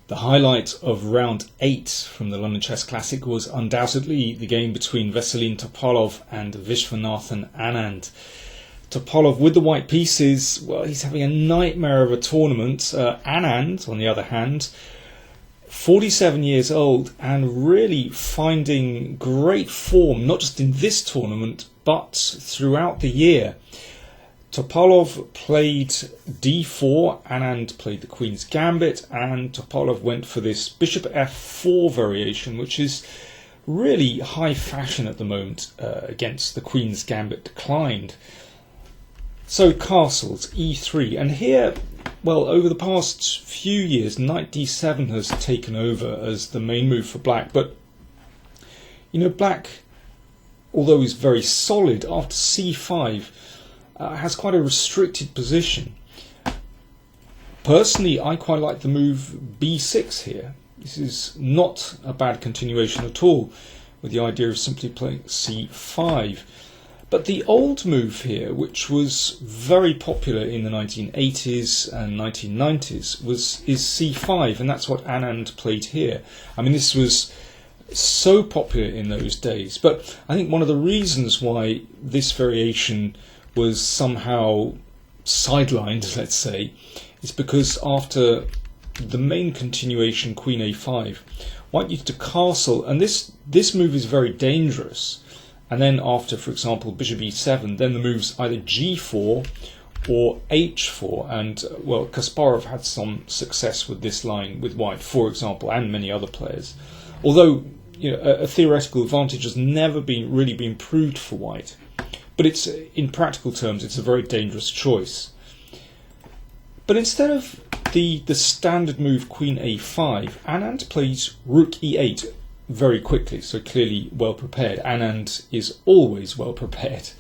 The highlight of round 8 from the London Chess Classic was undoubtedly the game between Vasyl Topalov and Vishwanathan Anand. Topalov with the white pieces, well, he's having a nightmare of a tournament. Anand, on the other hand, 47 years old and really finding great form, not just in this tournament, but throughout the year. Topalov played d4, Anand played the Queen's Gambit, and Topalov went for this Bishop f4 variation, which is really high fashion at the moment against the Queen's Gambit declined. So castles, e3, and here, well, over the past few years, knight d7 has taken over as the main move for black, but, you know, black, although he's very solid, after c5, has quite a restricted position. Personally, I quite like the move b6 here. This is not a bad continuation at all, with the idea of simply playing c5. But the old move here, which was very popular in the 1980s and 1990s, is c5, and that's what Anand played here. I mean, this was so popular in those days, but I think one of the reasons why this variation was somehow sidelined, let's say, is because after the main continuation, Queen a5, white used to castle, and this move is very dangerous. And then after, for example, Bishop e7, then the moves either g4 or h4, and well, Kasparov had some success with this line with white, for example, and many other players. Although, you know, a theoretical advantage has never really been proved for white. But it's, in practical terms, it's a very dangerous choice. But instead of the standard move Queen a5, Anand plays Rook e8 very quickly, so clearly well prepared. Anand is always well prepared.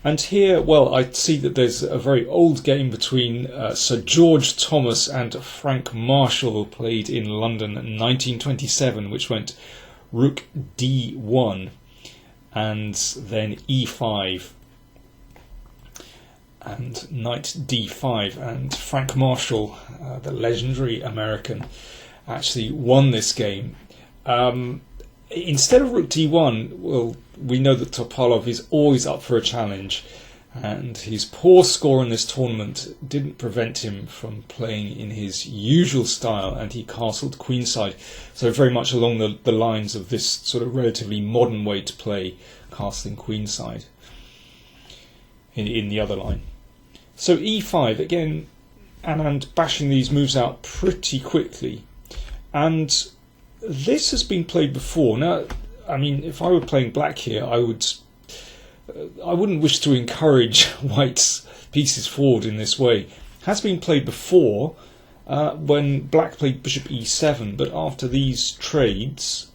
And here, well, I see that there's a very old game between Sir George Thomas and Frank Marshall, played in London in 1927, which went Rook d1. And then e5 and knight d5, and Frank Marshall, the legendary American, actually won this game. Instead of rook d1, well, we know that Topalov is always up for a challenge, and his poor score in this tournament didn't prevent him from playing in his usual style, and he castled queenside, so very much along the lines of this sort of relatively modern way to play, castling queenside in the other line. So e5, again, Anand bashing these moves out pretty quickly, and this has been played before. Now, I mean, if I were playing black here, I wouldn't wish to encourage white's pieces forward in this way. It has been played before when black played bishop e7, but after these trades,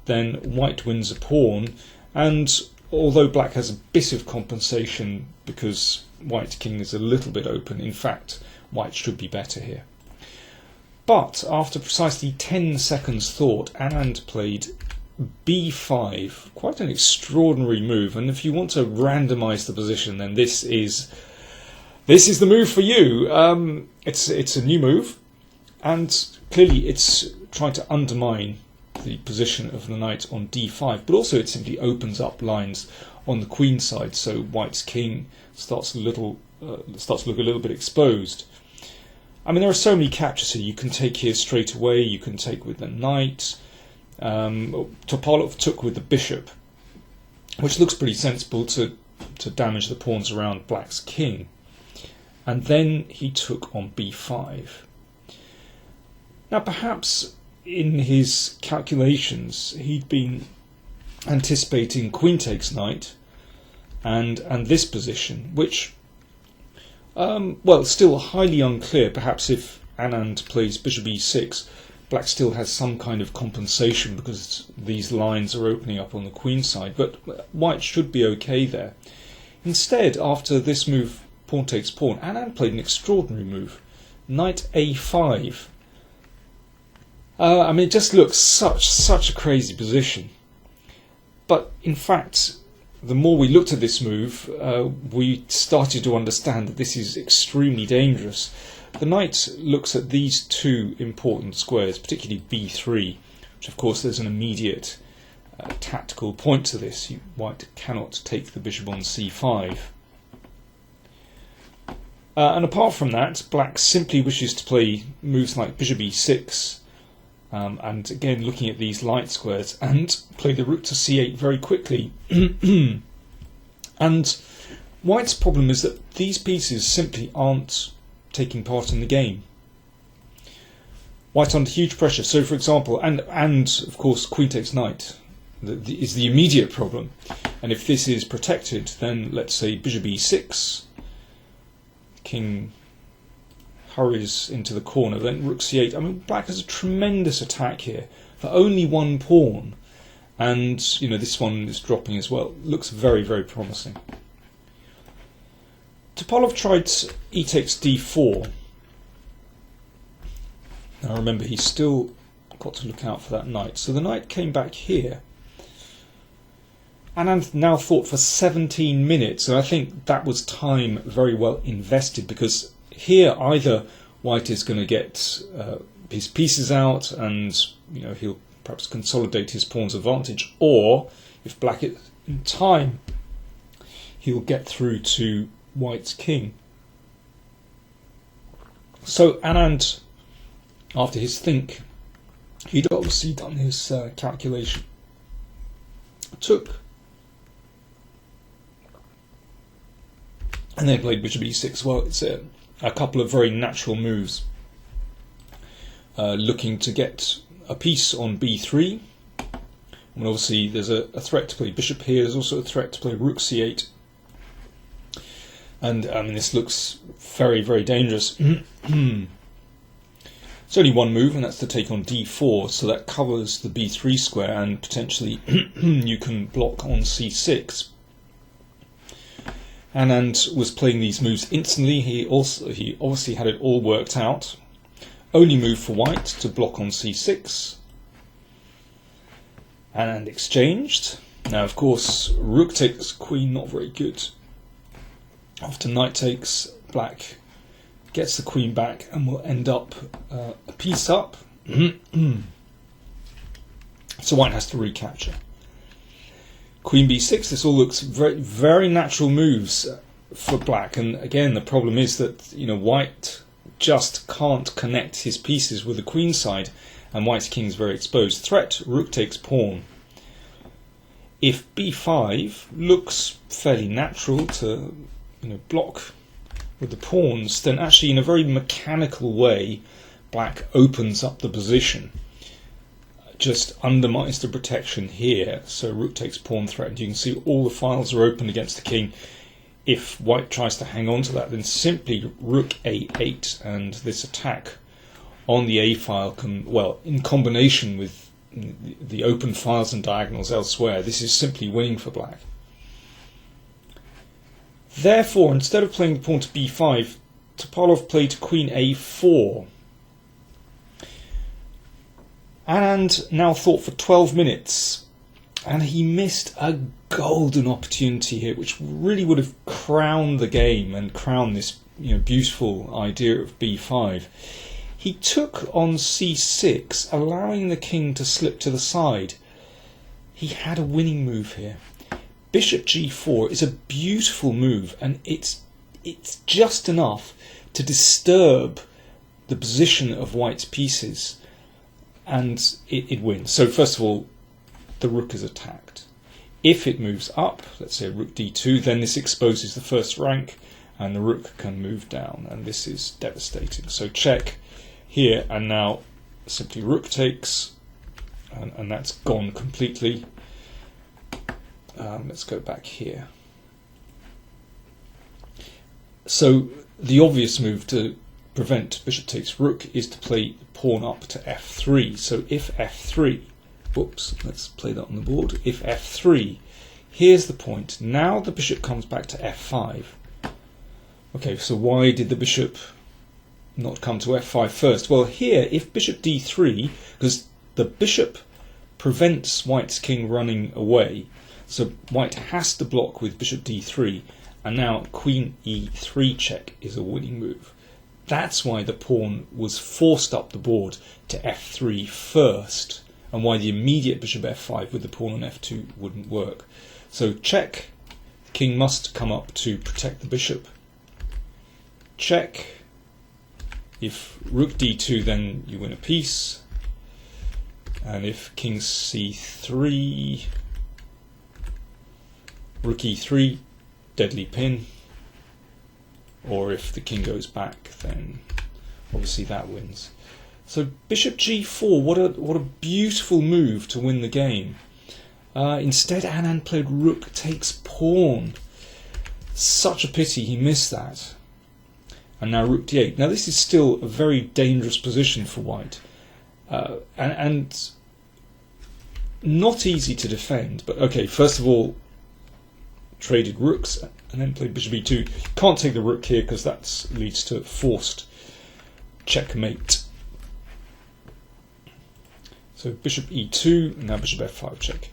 then white wins a pawn, and although black has a bit of compensation because white's king is a little bit open, in fact, white should be better here. But after precisely 10 seconds thought, Anand played b5, quite an extraordinary move, and if you want to randomise the position, then this is the move for you. It's a new move, and clearly it's trying to undermine the position of the knight on d5, but also it simply opens up lines on the queen side, so white's king starts to look a little bit exposed. I mean, there are so many captures here. You can take here straight away, you can take with the knight. Topalov took with the bishop, which looks pretty sensible to damage the pawns around black's king. And then he took on b5. Now, perhaps in his calculations, he'd been anticipating queen takes knight and this position, which, well, still highly unclear. Perhaps if Anand plays bishop e6, black still has some kind of compensation because these lines are opening up on the queen side, but white should be okay there. Instead, after this move, pawn takes pawn, Anand played an extraordinary move, knight a5. I mean, it just looks such a crazy position. But in fact, the more we looked at this move, we started to understand that this is extremely dangerous, the knight looks at these two important squares, particularly b3, which of course there's an immediate tactical point to this. White cannot take the bishop on c5. And apart from that, black simply wishes to play moves like bishop e6, and again looking at these light squares, and play the rook to c8 very quickly. And white's problem is that these pieces simply aren't taking part in the game. White under huge pressure. So for example, and of course queen takes knight is the immediate problem. And if this is protected, then let's say bishop e6, king hurries into the corner, then rook c8. I mean, black has a tremendous attack here for only one pawn, and you know this one is dropping as well. Looks very, very promising. Topalov tried e takes d4. Now remember, he's still got to look out for that knight. So the knight came back here. Anand now thought for 17 minutes, and I think that was time very well invested, because here either white is going to get his pieces out and you know he'll perhaps consolidate his pawn's advantage, or if black is in time, he'll get through to white's king. So Anand, after his think, he'd obviously done his calculation, took, and then played bishop e6. Well, it's a couple of very natural moves, looking to get a piece on b3. And obviously there's a threat to play bishop here. There's also a threat to play rook c8. And I mean, this looks very, very dangerous. It's only one move, and that's to take on d4, so that covers the b3 square, and potentially you can block on c6. Anand was playing these moves instantly. He obviously had it all worked out. Only move for white to block on c6. Anand exchanged. Now, of course, rook takes queen, not very good. After knight takes, black gets the queen back and will end up a piece up. So white has to recapture. Queen b6, this all looks very, very natural moves for black, and again the problem is that you know white just can't connect his pieces with the queen side, and white's king is very exposed. Threat, rook takes pawn. If b5 looks fairly natural to block with the pawns, then actually in a very mechanical way black opens up the position, just undermines the protection here. So rook takes pawn threat. You can see all the files are open against the king. If white tries to hang on to that, then simply rook a8, and this attack on the a file can, well, in combination with the open files and diagonals elsewhere, this is simply winning for black. Therefore, instead of playing the pawn to b5, Topalov played queen a4. Anand now thought for 12 minutes, and he missed a golden opportunity here, which really would have crowned the game and crowned this beautiful idea of b5. He took on c6, allowing the king to slip to the side. He had a winning move here. Bishop g4 is a beautiful move, and it's just enough to disturb the position of white's pieces, and it wins. So first of all, the rook is attacked. If it moves up, let's say rook d2, then this exposes the first rank, and the rook can move down, and this is devastating. So check here, and now simply rook takes, and that's gone completely. Let's go back here. So the obvious move to prevent bishop takes rook is to play pawn up to f3. So if f3, whoops, let's play that on the board. If f3, here's the point. Now the bishop comes back to f5. Okay, so why did the bishop not come to f5 first? Well, here, if bishop d3, because the bishop prevents white's king running away, so white has to block with bishop d3, and now queen e3 check is a winning move. that's why the pawn was forced up the board to f3 first, and why the immediate bishop f5 with the pawn on f2 wouldn't work. So check, the king must come up to protect the bishop. Check, if rook d2 then you win a piece, and if king c3, rook e3, deadly pin, or if the king goes back then obviously that wins. So bishop g4, what a beautiful move to win the game. Instead Anand played rook takes pawn. Such a pity he missed that. And now rook d8. Now this is still a very dangerous position for white, and not easy to defend. But okay, first of all, traded rooks and then played bishop e2. Can't take the rook here because that leads to forced checkmate. So bishop e2, now bishop f5 check.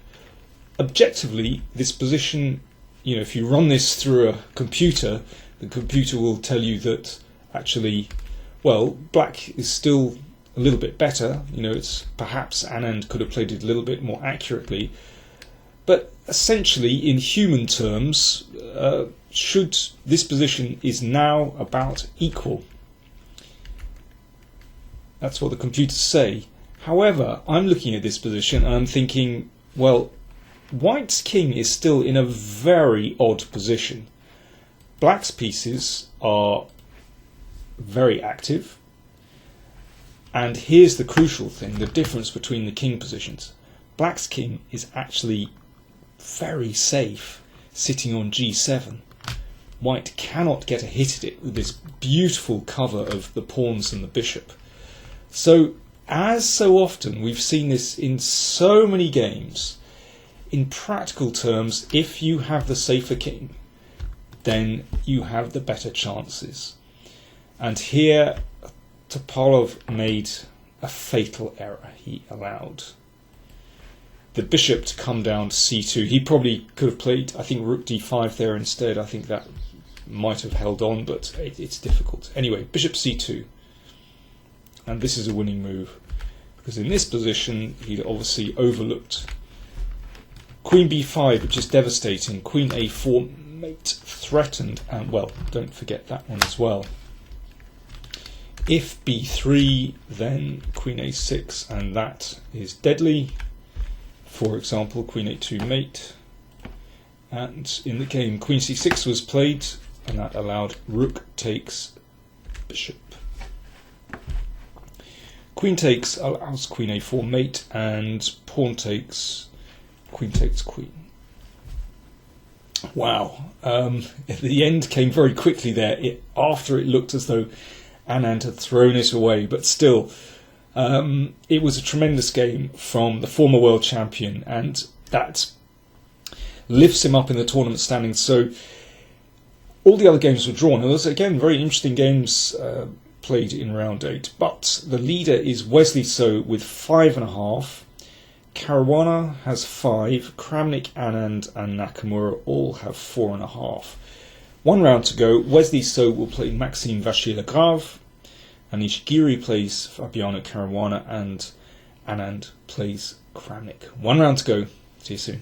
Objectively, this position, you know, if you run this through a computer, the computer will tell you that actually, well, black is still a little bit better. You know, it's perhaps Anand could have played it a little bit more accurately. But essentially, in human terms, this position is now about equal. That's what the computers say. However, I'm looking at this position and I'm thinking, well, white's king is still in a very odd position. Black's pieces are very active, and here's the crucial thing, the difference between the king positions. Black's king is actually very safe, sitting on g7. White cannot get a hit at it with this beautiful cover of the pawns and the bishop. So, as so often, we've seen this in so many games. In practical terms, if you have the safer king, then you have the better chances. And here, Topalov made a fatal error. He allowed the bishop to come down to c2. He probably could have played, I think, rook d5 there instead. I think that might have held on, but it's difficult. Anyway, bishop c2. And this is a winning move, because in this position, he'd obviously overlooked queen b5, which is devastating. Queen a4, mate threatened, and well, don't forget that one as well. If b3, then queen a6, and that is deadly. For example, queen a2 mate. And in the game, queen c6 was played, and that allowed rook takes bishop. Queen takes allows queen a4 mate, and pawn takes, queen takes queen. Wow. The end came very quickly there, after it looked as though Anand had thrown it away, but still, it was a tremendous game from the former world champion, and that lifts him up in the tournament standings. So all the other games were drawn. There was, again, very interesting games played in round 8, but the leader is Wesley So with 5.5. Caruana has 5, Kramnik, Anand and Nakamura all have 4.5. One round to go. Wesley So will play Maxime Vachier-Lagrave, and Nishigiri plays Fabiano Caruana, and Anand plays Kramnik. One round to go. See you soon.